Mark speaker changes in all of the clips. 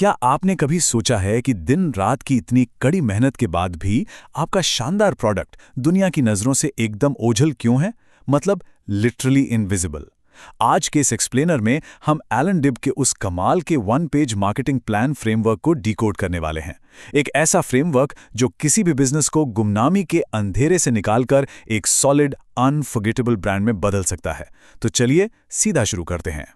Speaker 1: क्या आपने कभी सोचा है कि दिन रात की इतनी कड़ी मेहनत के बाद भी आपका शानदार प्रोडक्ट दुनिया की नज़रों से एकदम ओझल क्यों है? मतलब लिटरली इनविजिबल। आज के इस एक्सप्लेनर में हम एलन डिब के उस कमाल के one page marketing plan framework को डिकोड करने वाले हैं। एक ऐसा फ्रेमवर्क जो किसी भी बिजनेस को गुमनामी के अंधेरे से निकालकर एक सॉलिड अनफॉरगेटेबल ब्रांड में बदल सकता है। तो चलिए सीधा शुरू करते हैं।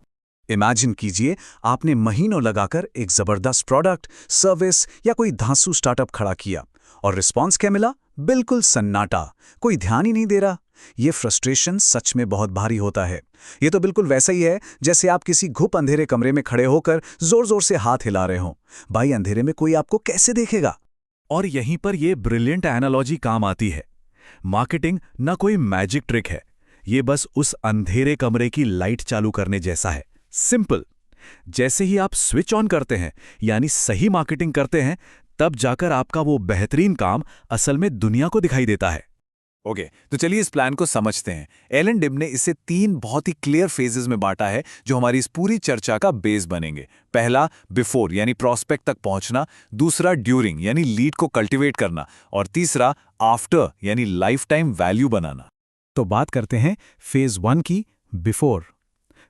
Speaker 1: इमेजिन कीजिए आपने महीनों लगाकर एक जबरदस्त प्रोडक्ट, सर्विस या कोई धांसू स्टार्टअप खड़ा किया और रिस्पॉन्स क्या मिला? बिल्कुल सन्नाटा, कोई ध्यान ही नहीं दे रहा। ये फ्रस्ट्रेशन सच में बहुत भारी होता है। ये तो बिल्कुल वैसा ही है जैसे आप किसी घुप अंधेरे कमरे में खड़े होकर जोर जोर से हाथ हिला रहे हो। भाई अंधेरे में कोई आपको कैसे देखेगा? और यहीं पर ये ब्रिलियंट एनालॉजी काम आती है। मार्केटिंग न कोई मैजिक ट्रिक है, ये बस उस अंधेरे कमरे की लाइट चालू करने जैसा है। सिंपल। जैसे ही आप स्विच ऑन करते हैं यानी सही मार्केटिंग करते हैं, तब जाकर आपका वो बेहतरीन काम असल में दुनिया को दिखाई देता है। ओके, तो चलिए इस प्लान को समझते हैं। एलन डिब ने इसे 3 बहुत ही क्लियर फेजेस में बांटा है जो हमारी इस पूरी चर्चा का बेस बनेंगे। पहला बिफोर यानी प्रॉस्पेक्ट तक पहुंचना, दूसरा ड्यूरिंग यानी लीड को कल्टीवेट करना, और तीसरा आफ्टर यानी लाइफ टाइम वैल्यू बनाना। तो बात करते हैं फेज 1 की, बिफोर।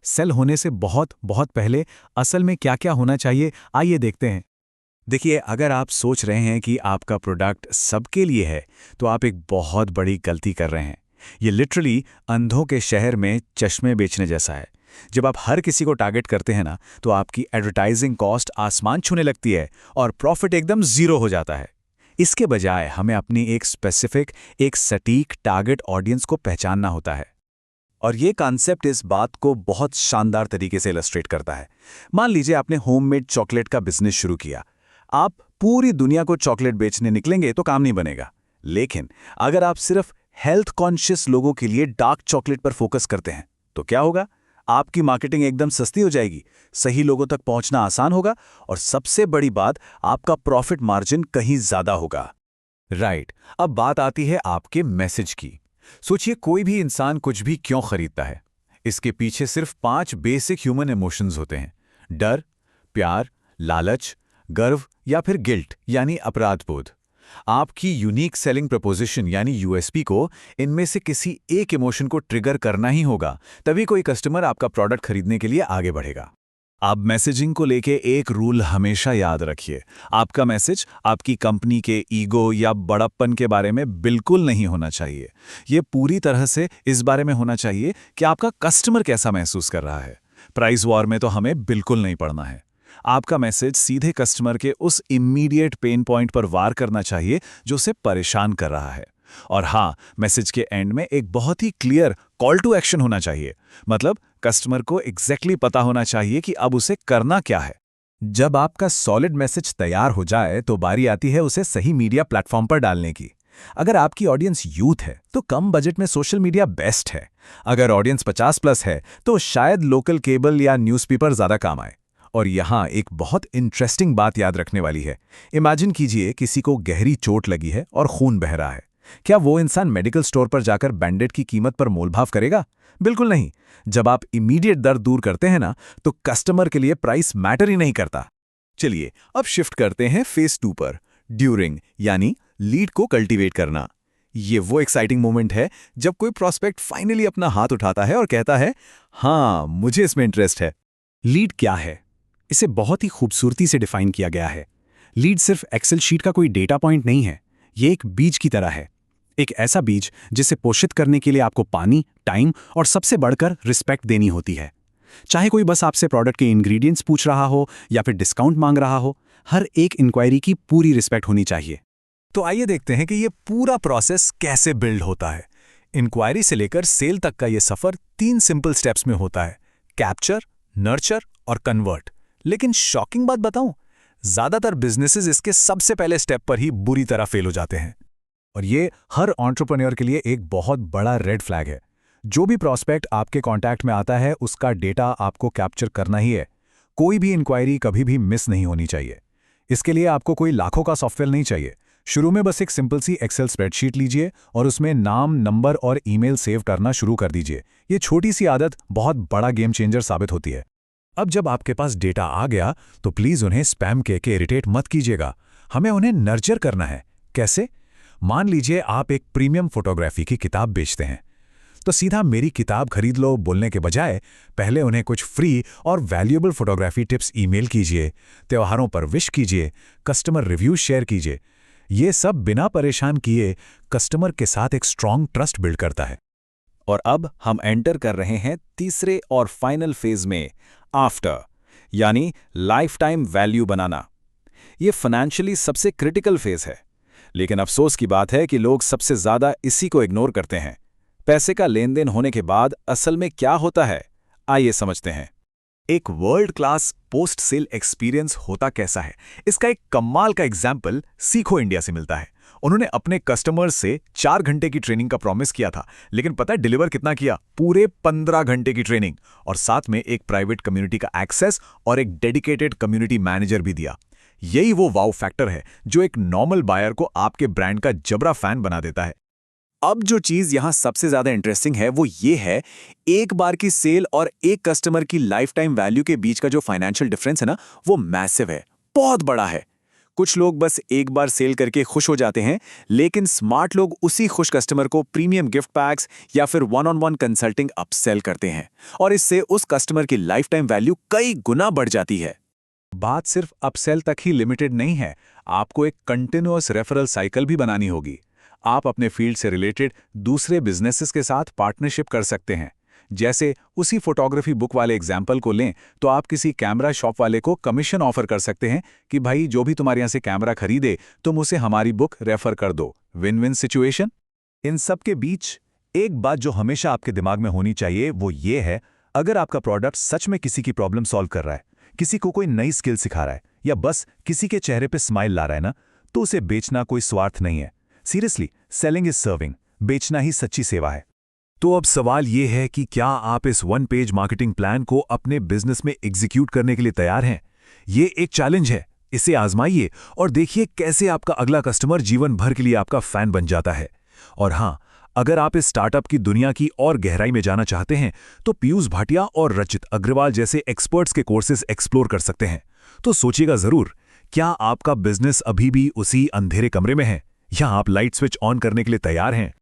Speaker 1: सेल होने से बहुत बहुत पहले असल में क्या क्या होना चाहिए, आइए देखते हैं। देखिए, अगर आप सोच रहे हैं कि आपका प्रोडक्ट सबके लिए है तो आप एक बहुत बड़ी गलती कर रहे हैं। ये लिटरली अंधों के शहर में चश्मे बेचने जैसा है। जब आप हर किसी को टारगेट करते हैं ना, तो आपकी एडवर्टाइजिंग कॉस्ट आसमान छूने लगती है और प्रॉफिट एकदम जीरो हो जाता है। इसके बजाय हमें अपनी एक स्पेसिफिक, एक सटीक टारगेट ऑडियंस को पहचानना होता है। और ये कॉन्सेप्ट इस बात को बहुत शानदार तरीके से इलस्ट्रेट करता है। मान लीजिए आपने होममेड चॉकलेट का बिजनेस शुरू किया। आप पूरी दुनिया को चॉकलेट बेचने निकलेंगे तो काम नहीं बनेगा। लेकिन अगर आप सिर्फ हेल्थ कॉन्शियस लोगों के लिए डार्क चॉकलेट पर फोकस करते हैं तो क्या होगा? आपकी मार्केटिंग एकदम सस्ती हो जाएगी, सही लोगों तक पहुंचना आसान होगा, और सबसे बड़ी बात, आपका प्रॉफिट मार्जिन कहीं ज्यादा होगा। राइट। अब बात आती है आपके मैसेज की। सोचिए, कोई भी इंसान कुछ भी क्यों खरीदता है? इसके पीछे सिर्फ 5 बेसिक ह्यूमन इमोशंस होते हैं: डर, प्यार, लालच, गर्व या फिर गिल्ट यानी अपराध बोध। आपकी यूनिक सेलिंग प्रपोजिशन यानी यूएसपी को इनमें से किसी एक इमोशन को ट्रिगर करना ही होगा, तभी कोई कस्टमर आपका प्रोडक्ट खरीदने के लिए आगे बढ़ेगा। आप मैसेजिंग को लेके एक रूल हमेशा याद रखिए। आपका मैसेज आपकी कंपनी के ईगो या बड़प्पन के बारे में बिल्कुल नहीं होना चाहिए। ये पूरी तरह से इस बारे में होना चाहिए कि आपका कस्टमर कैसा महसूस कर रहा है। प्राइस वॉर में तो हमें बिल्कुल नहीं पड़ना है। आपका मैसेज सीधे कस्टमर के उस इमीडिएट पेन पॉइंट पर वार करना चाहिए जो उसे परेशान कर रहा है। और हाँ, मैसेज के एंड में एक बहुत ही क्लियर कॉल टू एक्शन होना चाहिए। मतलब कस्टमर को एग्जैक्टली पता होना चाहिए कि अब उसे करना क्या है। जब आपका सॉलिड मैसेज तैयार हो जाए तो बारी आती है उसे सही मीडिया प्लेटफॉर्म पर डालने की। अगर आपकी ऑडियंस यूथ है तो कम बजट में सोशल मीडिया बेस्ट है। अगर ऑडियंस 50+ है तो शायद लोकल केबल या न्यूज़पेपर ज्यादा काम आए। और यहाँ एक बहुत इंटरेस्टिंग बात याद रखने वाली है। इमेजिन कीजिए किसी को गहरी चोट लगी है और खून बह रहा है। क्या वो इंसान मेडिकल स्टोर पर जाकर बैंडेड की कीमत पर मोलभाव करेगा? बिल्कुल नहीं। जब आप इमीडिएट दर्द दूर करते हैं ना, तो कस्टमर के लिए प्राइस मैटर ही नहीं करता। चलिए अब शिफ्ट करते हैं फेज 2 पर, ड्यूरिंग यानी लीड को कल्टीवेट करना। ये वो एक्साइटिंग मोमेंट है जब कोई प्रॉस्पेक्ट फाइनली अपना हाथ उठाता है और कहता है, हाँ मुझे इसमें इंटरेस्ट है। लीड क्या है? इसे बहुत ही खूबसूरती से डिफाइन किया गया है। लीड सिर्फ एक्सेल शीट का कोई डेटा पॉइंट नहीं है, ये एक बीज की तरह है। एक ऐसा बीज जिसे पोषित करने के लिए आपको पानी, टाइम और सबसे बढ़कर रिस्पेक्ट देनी होती है। चाहे कोई बस आपसे प्रोडक्ट के इंग्रेडिएंट्स पूछ रहा हो या फिर डिस्काउंट मांग रहा हो, हर एक इंक्वायरी की पूरी रिस्पेक्ट होनी चाहिए। तो आइए देखते हैं कि ये पूरा प्रोसेस कैसे बिल्ड होता है। इंक्वायरी से लेकर सेल तक का ये सफर 3 सिंपल स्टेप्स में होता है: कैप्चर, नर्चर और कन्वर्ट। लेकिन शॉकिंग बात बताऊं, ज्यादातर बिजनेसेस इसके सबसे पहले स्टेप पर ही बुरी तरह फेल हो जाते हैं। और ये हर एंटरप्रेन्योर के लिए एक बहुत बड़ा रेड फ्लैग है। जो भी प्रॉस्पेक्ट आपके कांटेक्ट में आता है उसका डेटा आपको कैप्चर करना ही है। कोई भी इंक्वायरी कभी भी मिस नहीं होनी चाहिए। इसके लिए आपको कोई लाखों का सॉफ्टवेयर नहीं चाहिए। शुरू में बस एक सिंपल सी एक्सेल स्प्रेडशीट लीजिए और उसमें नाम, नंबर और ईमेल सेव करना शुरू कर दीजिए। ये छोटी सी आदत बहुत बड़ा गेम चेंजर साबित होती है। अब जब आपके पास डेटा आ गया तो प्लीज़ उन्हें स्पैम कह के इरिटेट मत कीजिएगा। हमें उन्हें नर्चर करना है। कैसे? मान लीजिए आप एक प्रीमियम फोटोग्राफी की किताब बेचते हैं, तो सीधा मेरी किताब खरीद लो बोलने के बजाय पहले उन्हें कुछ फ्री और वैल्यूएबल फोटोग्राफी टिप्स ईमेल कीजिए, त्योहारों पर विश कीजिए, कस्टमर रिव्यूज शेयर कीजिए। ये सब बिना परेशान किए कस्टमर के साथ एक स्ट्रॉन्ग ट्रस्ट बिल्ड करता है।
Speaker 2: और अब हम एंटर कर रहे हैं तीसरे और फाइनल फेज में, आफ्टर, यानी लाइफ टाइम वैल्यू बनाना। ये फाइनेंशियली सबसे क्रिटिकल फेज है, लेकिन अफसोस की बात है कि लोग सबसे ज्यादा इसी को इग्नोर करते हैं। पैसे का लेन देन होने के बाद असल में क्या होता है, आइए समझते हैं।
Speaker 1: एक world class post sale experience होता कैसा है, इसका एक कमाल का एग्जाम्पल सीखो इंडिया से मिलता है। उन्होंने अपने कस्टमर्स से 4 घंटे की ट्रेनिंग का प्रॉमिस किया था, लेकिन पता है डिलीवर कितना किया? पूरे 15 घंटे की ट्रेनिंग, और साथ में एक प्राइवेट कम्युनिटी का एक्सेस और एक डेडिकेटेड कम्युनिटी मैनेजर भी दिया। यही वो वाव फैक्टर है जो एक नॉर्मल बायर को आपके ब्रांड का जबरा फैन बना देता है। अब जो चीज यहां सबसे ज्यादा इंटरेस्टिंग है वो ये है, एक बार की सेल और एक कस्टमर की लाइफ टाइम वैल्यू के बीच का जो फाइनेंशियल डिफरेंस है ना, वो मैसिव है, बहुत बड़ा है। कुछ लोग बस एक बार सेल करके खुश हो जाते हैं, लेकिन स्मार्ट लोग उसी खुश कस्टमर को प्रीमियम गिफ्ट पैक्स या फिर वन-ऑन-वन कंसल्टिंग अपसेल करते हैं, और इससे उस कस्टमर की लाइफ टाइम वैल्यू कई गुना बढ़ जाती है। बात सिर्फ अपसेल तक ही लिमिटेड नहीं है, आपको एक कंटिन्यूअस रेफरल साइकिल भी बनानी होगी। आप अपने फील्ड से रिलेटेड दूसरे बिजनेसेस के साथ पार्टनरशिप कर सकते हैं। जैसे उसी फोटोग्राफी बुक वाले एग्जाम्पल को लें तो आप किसी कैमरा शॉप वाले को कमीशन ऑफर कर सकते हैं कि भाई जो भी तुम्हारे यहाँ से कैमरा खरीदे तुम उसे हमारी बुक रेफर कर दो। Win win situation. इन सब के बीच एक बात जो हमेशा आपके दिमाग में होनी चाहिए वो ये है, अगर आपका प्रोडक्ट सच में किसी की प्रॉब्लम सॉल्व कर रहा है, किसी को कोई नई स्किल सिखा रहा है, या बस किसी के चेहरे पे स्माइल ला रहा है ना, तो उसे बेचना कोई स्वार्थ नहीं है। सीरियसली, सेलिंग इज सर्विंग, बेचना ही सच्ची सेवा है। तो अब सवाल ये है कि क्या आप इस 1 पेज मार्केटिंग प्लान को अपने बिजनेस में एग्जीक्यूट करने के लिए तैयार हैं? ये एक चैलेंज है, इसे आजमाइए और देखिए कैसे आपका अगला कस्टमर जीवन भर के लिए आपका फैन बन जाता है। और हाँ, अगर आप इस स्टार्टअप की दुनिया की और गहराई में जाना चाहते हैं तो पीयूष भाटिया और रचित अग्रवाल जैसे एक्सपर्ट्स के कोर्सेज एक्सप्लोर कर सकते हैं। तो सोचिएगा जरूर, क्या आपका बिजनेस अभी भी उसी अंधेरे कमरे में है, या आप लाइट स्विच ऑन करने के लिए तैयार हैं?